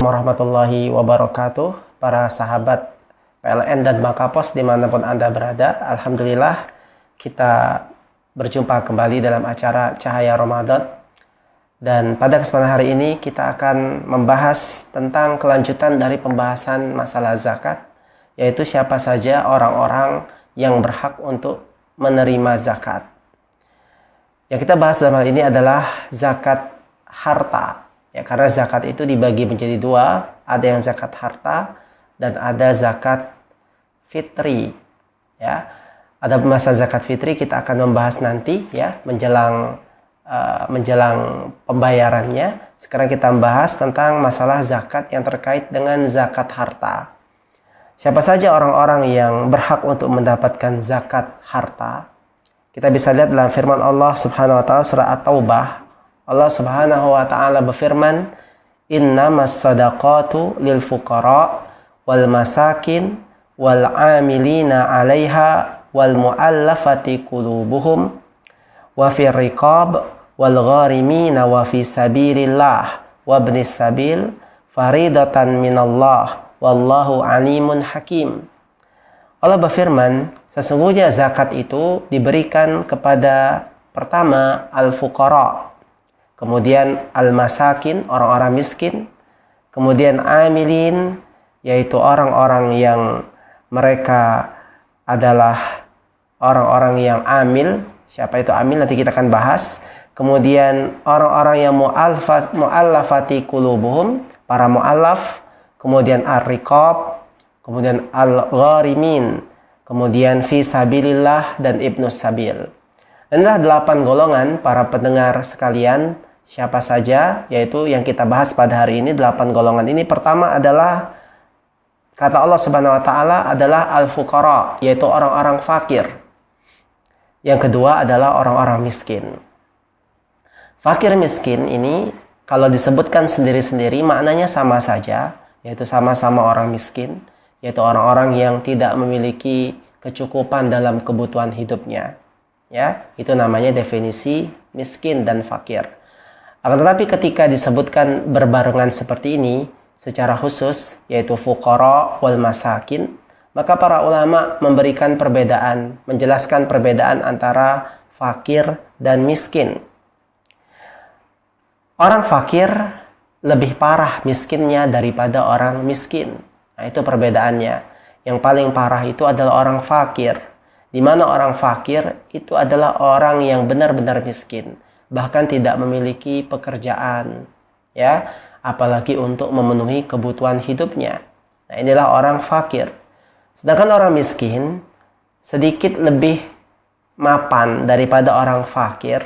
Warahmatullahi wabarakatuh. Para sahabat PLN dan Makapos dimanapun Anda berada, Alhamdulillah kita berjumpa kembali dalam acara Cahaya Ramadan. Dan pada kesempatan hari ini kita akan membahas tentang kelanjutan dari pembahasan masalah zakat, yaitu siapa saja orang-orang yang berhak untuk menerima zakat. Yang kita bahas dalam hal ini adalah zakat harta. Ya, karena zakat itu dibagi menjadi dua, ada yang zakat harta dan ada zakat fitri. Ya, ada pembahasan zakat fitri kita akan membahas nanti ya menjelang pembayarannya. Sekarang kita membahas tentang masalah zakat yang terkait dengan zakat harta. Siapa saja orang-orang yang berhak untuk mendapatkan zakat harta? Kita bisa lihat dalam firman Allah Subhanahu wa taala surah At-Taubah. Allah Subhanahu wa taala berfirman, "Innamas shadaqatu lil fuqara wal masakin wal 'amilina 'alaiha wal mu'allafati qulubuhum wa fir riqab wal gharimina wa fi sabilillah wa ibnis sabil faridatan minallah wallahu alimun hakim." Allah berfirman, sesungguhnya zakat itu diberikan kepada pertama al-fuqara, kemudian al-masakin, orang-orang miskin, kemudian amilin, yaitu orang-orang yang mereka adalah orang-orang yang amil. Siapa itu amil nanti kita akan bahas. Kemudian orang-orang yang mu'allafati qulubuhum, para mu'allaf, kemudian ar-riqab, kemudian al-gharimin, kemudian fi sabilillah dan ibnus sabil. Inilah 8 golongan para pendengar sekalian. Siapa saja, yaitu yang kita bahas pada hari ini 8 golongan ini. Pertama adalah kata Allah Subhanahu wa taala adalah al-fuqara, yaitu orang-orang fakir. Yang kedua adalah orang-orang miskin. Fakir miskin ini kalau disebutkan sendiri-sendiri maknanya sama saja, yaitu sama-sama orang miskin, yaitu orang-orang yang tidak memiliki kecukupan dalam kebutuhan hidupnya. Ya, itu namanya definisi miskin dan fakir. Akan tetapi ketika disebutkan berbarengan seperti ini secara khusus, yaitu fuqara wal masakin, maka para ulama memberikan perbedaan, menjelaskan perbedaan antara fakir dan miskin. Orang fakir lebih parah miskinnya daripada orang miskin. Nah, itu perbedaannya. Yang paling parah itu adalah orang fakir. Di mana orang fakir itu adalah orang yang benar-benar miskin, bahkan tidak memiliki pekerjaan, ya, apalagi untuk memenuhi kebutuhan hidupnya. Nah, inilah orang fakir. Sedangkan orang miskin sedikit lebih mapan daripada orang fakir,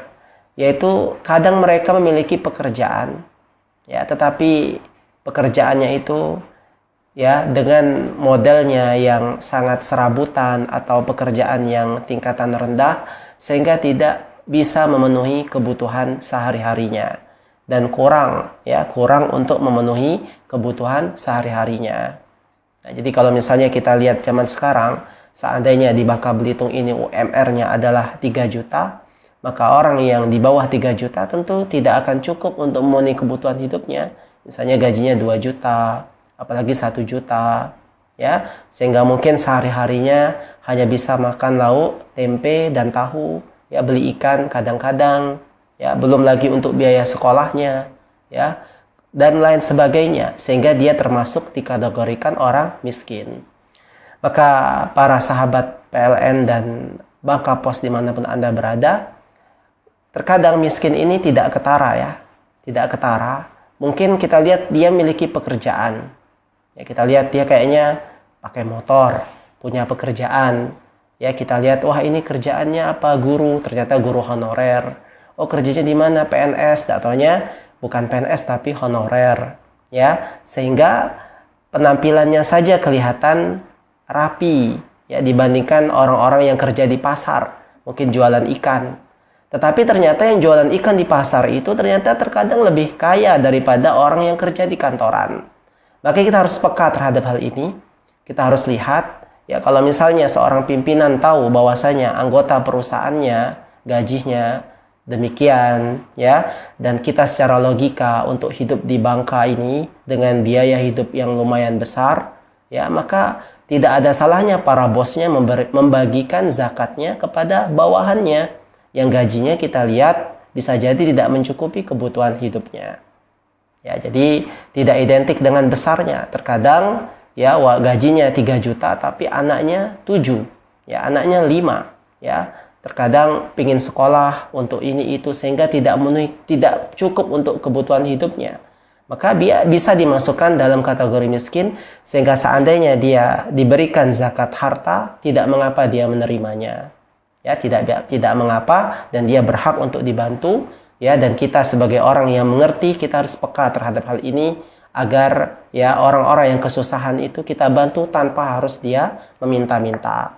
yaitu kadang mereka memiliki pekerjaan, ya, tetapi pekerjaannya itu ya dengan modelnya yang sangat serabutan atau pekerjaan yang tingkatan rendah sehingga tidak bisa memenuhi kebutuhan sehari-harinya dan kurang untuk memenuhi kebutuhan sehari-harinya. Nah, jadi kalau misalnya kita lihat zaman sekarang, seandainya di Bangka Belitung ini UMR-nya adalah 3 juta, maka orang yang di bawah 3 juta tentu tidak akan cukup untuk memenuhi kebutuhan hidupnya. Misalnya gajinya 2 juta, apalagi 1 juta, ya, sehingga mungkin sehari-harinya hanya bisa makan lauk, tempe dan tahu, ya, beli ikan kadang-kadang, ya, belum lagi untuk biaya sekolahnya, ya, dan lain sebagainya, sehingga dia termasuk dikategorikan orang miskin. Maka para sahabat PLN dan Bangka Pos dimanapun Anda berada, terkadang miskin ini tidak ketara, ya, tidak ketara. Mungkin kita lihat dia memiliki pekerjaan. Ya, kita lihat dia kayaknya pakai motor, punya pekerjaan. Ya, kita lihat, wah ini kerjaannya apa? Guru, ternyata guru honorer. Oh, kerjanya di mana? PNS, datanya bukan PNS tapi honorer. Ya, sehingga penampilannya saja kelihatan rapi, ya, dibandingkan orang-orang yang kerja di pasar, mungkin jualan ikan. Tetapi ternyata yang jualan ikan di pasar itu ternyata terkadang lebih kaya daripada orang yang kerja di kantoran. Maka kita harus peka terhadap hal ini. Kita harus lihat, ya, kalau misalnya seorang pimpinan tahu bahwasanya anggota perusahaannya gajinya demikian ya, dan kita secara logika untuk hidup di Bangka ini dengan biaya hidup yang lumayan besar ya, maka tidak ada salahnya para bosnya membagikan zakatnya kepada bawahannya yang gajinya kita lihat bisa jadi tidak mencukupi kebutuhan hidupnya ya. Jadi tidak identik dengan besarnya. Terkadang ya gajinya 3 juta tapi anaknya 7 ya, anaknya 5 ya. Terkadang pingin sekolah untuk ini itu sehingga tidak cukup untuk kebutuhan hidupnya. Maka bisa dimasukkan dalam kategori miskin sehingga seandainya dia diberikan zakat harta tidak mengapa dia menerimanya. Ya, tidak mengapa dan dia berhak untuk dibantu ya, dan kita sebagai orang yang mengerti kita harus peka terhadap hal ini agar ya orang-orang yang kesusahan itu kita bantu tanpa harus dia meminta-minta.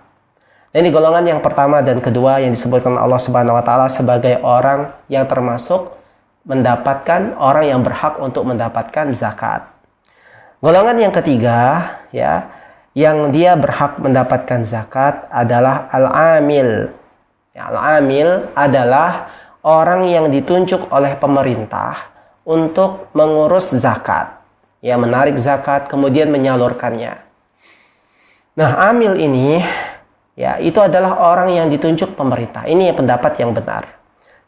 Nah, ini golongan yang pertama dan kedua yang disebutkan Allah Subhanahu wa taala sebagai orang yang termasuk mendapatkan orang yang berhak untuk mendapatkan zakat. Golongan yang ketiga ya, yang dia berhak mendapatkan zakat adalah al-amil. Ya, al-amil adalah orang yang ditunjuk oleh pemerintah untuk mengurus zakat. Ya, menarik zakat kemudian menyalurkannya. Nah, amil ini ya, itu adalah orang yang ditunjuk pemerintah. Ini pendapat yang benar.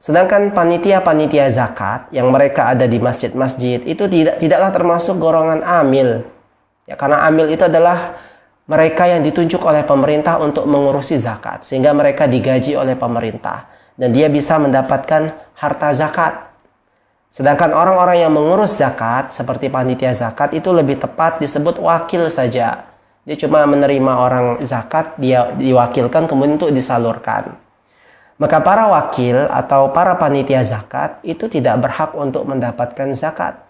Sedangkan panitia-panitia zakat yang mereka ada di masjid-masjid itu tidaklah termasuk golongan amil. Ya, karena amil itu adalah mereka yang ditunjuk oleh pemerintah untuk mengurusi zakat sehingga mereka digaji oleh pemerintah dan dia bisa mendapatkan harta zakat. Sedangkan orang-orang yang mengurus zakat seperti panitia zakat itu lebih tepat disebut wakil saja. Dia cuma menerima orang zakat, dia diwakilkan kemudian untuk disalurkan. Maka para wakil atau para panitia zakat itu tidak berhak untuk mendapatkan zakat.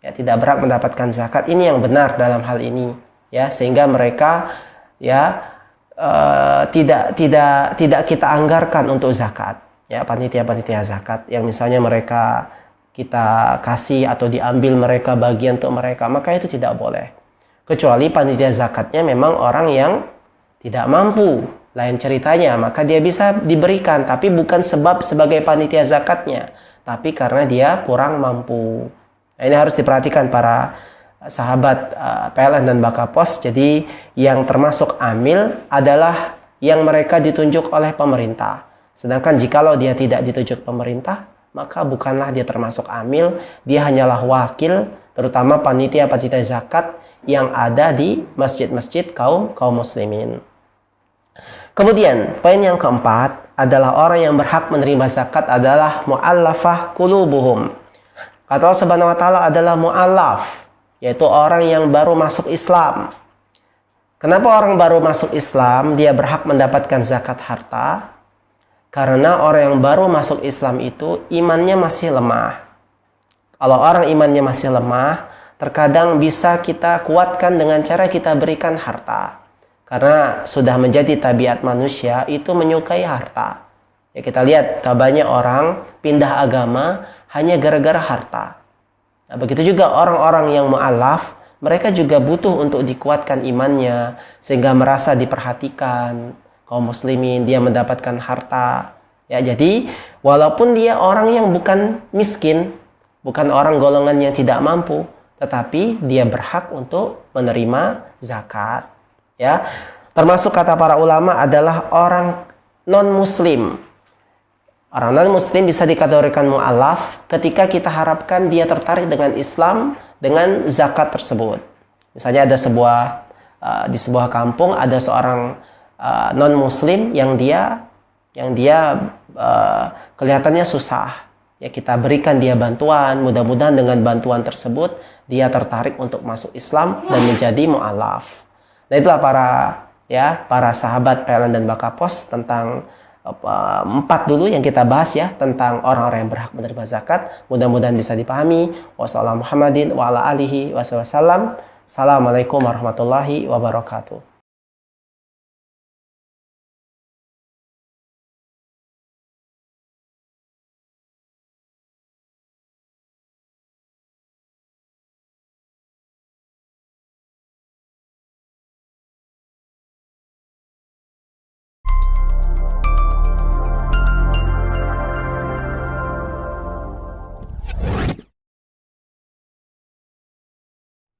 Ya, tidak berhak mendapatkan zakat. Ini yang benar dalam hal ini. Ya, sehingga mereka ya tidak kita anggarkan untuk zakat. Ya, panitia-panitia zakat yang misalnya mereka kita kasih atau diambil mereka bagian untuk mereka, maka itu tidak boleh. Kecuali panitia zakatnya memang orang yang tidak mampu, lain ceritanya, maka dia bisa diberikan, tapi bukan sebab sebagai panitia zakatnya, tapi karena dia kurang mampu. Nah, ini harus diperhatikan para sahabat PLN dan Bakapos. Jadi yang termasuk amil adalah yang mereka ditunjuk oleh pemerintah. Sedangkan jikalau dia tidak ditunjuk pemerintah, maka bukanlah dia termasuk amil, dia hanyalah wakil, terutama panitia-panitia zakat yang ada di masjid-masjid kaum muslimin. Kemudian poin yang keempat adalah orang yang berhak menerima zakat adalah mu'allafah qulubuhum. Kata Allah Subhanahu wa taala adalah mu'allaf, yaitu orang yang baru masuk Islam. Kenapa orang baru masuk Islam dia berhak mendapatkan zakat harta? Karena orang yang baru masuk Islam itu imannya masih lemah. Kalau orang imannya masih lemah, terkadang bisa kita kuatkan dengan cara kita berikan harta. Karena sudah menjadi tabiat manusia itu menyukai harta. Ya, kita lihat banyak orang pindah agama hanya gara-gara harta. Nah, begitu juga orang-orang yang mu'alaf, mereka juga butuh untuk dikuatkan imannya sehingga merasa diperhatikan. Kaum muslimin dia mendapatkan harta. Ya, jadi walaupun dia orang yang bukan miskin, bukan orang golongan yang tidak mampu, tetapi dia berhak untuk menerima zakat. Ya, termasuk kata para ulama adalah orang non-muslim. Orang non-muslim bisa dikategorikan mu'alaf ketika kita harapkan dia tertarik dengan Islam dengan zakat tersebut. Misalnya ada di sebuah kampung ada seorang non-muslim yang dia kelihatannya susah. Ya, kita berikan dia bantuan, mudah-mudahan dengan bantuan tersebut dia tertarik untuk masuk Islam dan menjadi mu'alaf. Nah, itulah para sahabat PLN dan Bakapos tentang 4 dulu yang kita bahas ya tentang orang-orang yang berhak menerima zakat. Mudah-mudahan bisa dipahami. Wassalamualaikum warahmatullahi wabarakatuh.